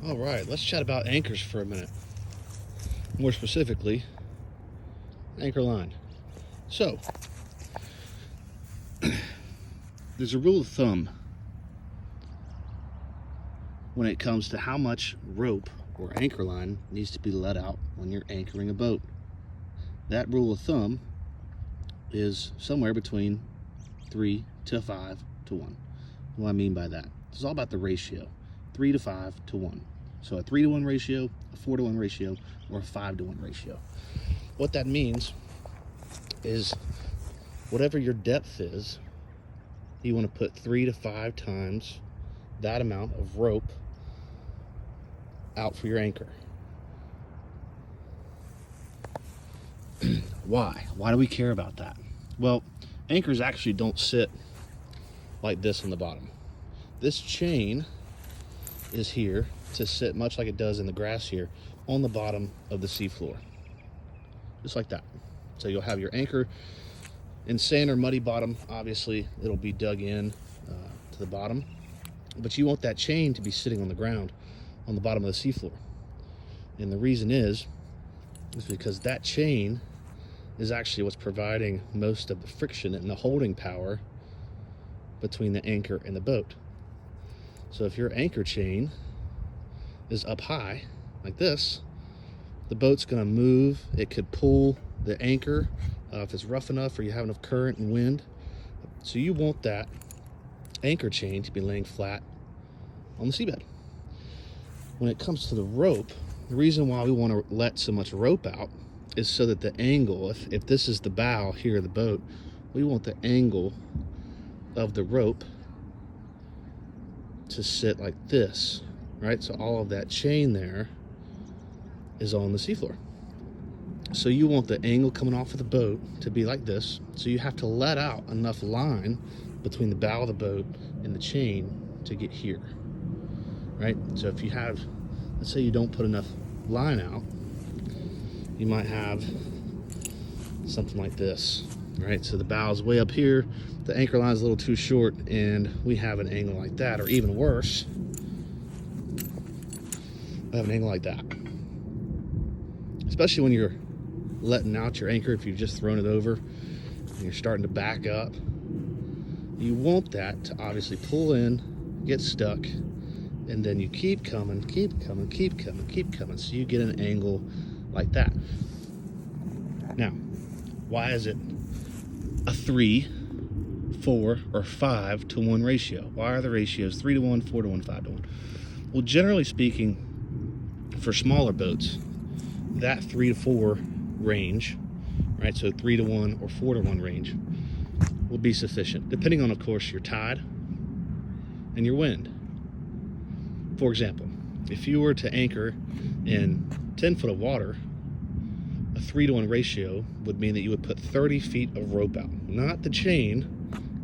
All right, let's chat about anchors for a minute. More specifically, anchor line. So, there's a rule of thumb when it comes to how much rope or anchor line needs to be let out when you're anchoring a boat. That rule of thumb is somewhere between 3 to 5 to 1. What do I mean by that? It's all about the ratio, 3 to 5 to 1. So a 3 to 1 ratio, a 4 to 1 ratio, or a 5 to 1 ratio. What that means is whatever your depth is, you want to put 3 to 5 times that amount of rope out for your anchor. Why? Why do we care about that? Well, anchors actually don't sit like this on the bottom. This chain is here to sit much like it does in the grass here on the bottom of the seafloor, just like that. So you'll have your anchor in sand or muddy bottom. Obviously it'll be dug in to the bottom, but you want that chain to be sitting on the ground on the bottom of the seafloor. And the reason is because that chain is actually what's providing most of the friction and the holding power between the anchor and the boat. So if your anchor chain is up high like this, the boat's going to move. It could pull the anchor if it's rough enough or you have enough current and wind. So you want that anchor chain to be laying flat on the seabed. When it comes to the rope, the reason why we want to let so much rope out is so that the angle, if this is the bow here of the boat, we want the angle of the rope to sit like this, right? So all of that chain there is on the seafloor. So you want the angle coming off of the boat to be like this. So you have to let out enough line between the bow of the boat and the chain to get here, right? So if you have, let's say you don't put enough line out, you might have something like this, right? So the bow is way up here, the anchor line is a little too short, and we have an angle like that, or even worse, we have an angle like that. Especially when you're letting out your anchor, if you've just thrown it over and you're starting to back up, you want that to obviously pull in, get stuck, and then you keep coming, keep coming, keep coming, keep coming, so you get an angle like that. Now, why is it a 3, 4, or 5 to 1 ratio? Why are the ratios 3 to 1, 4 to 1, 5 to 1? Well, generally speaking, for smaller boats, that 3 to 4 range, right? So 3 to 1 or 4 to 1 range will be sufficient, depending on, of course, your tide and your wind. For example, if you were to anchor in 10 foot of water, a 3 to 1 ratio would mean that you would put 30 feet of rope out, not the chain.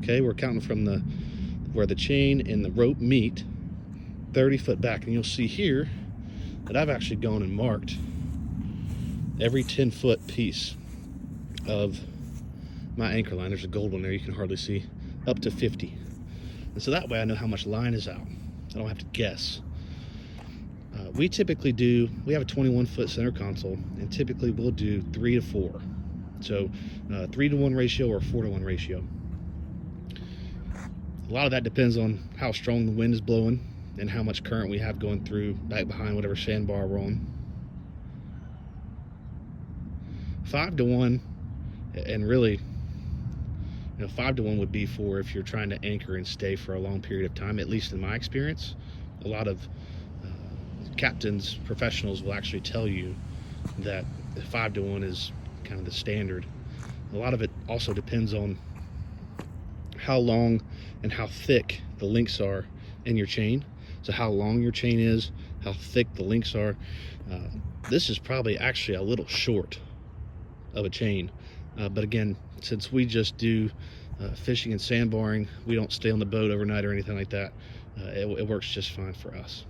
Okay, we're counting from where the chain and the rope meet, 30 foot back. And you'll see here that I've actually gone and marked every 10 foot piece of my anchor line. There's a gold one there you can hardly see, up to 50. And so that way I know how much line is out. I don't have to guess. We typically we have a 21 foot center console, and typically we'll do 3 to 4. So 3 to 1 ratio or 4 to 1 ratio. A lot of that depends on how strong the wind is blowing and how much current we have going through back behind whatever sandbar we're on. 5 to 1, and really, 5 to 1 would be for if you're trying to anchor and stay for a long period of time, at least in my experience. A lot of captains, professionals will actually tell you that 5 to 1 is kind of the standard. A lot of it also depends on how long and how thick the links are in your chain. So how long your chain is, how thick the links are. This is probably actually a little short of a chain. But again, since we just do fishing and sandbarring, we don't stay on the boat overnight or anything like that. It works just fine for us.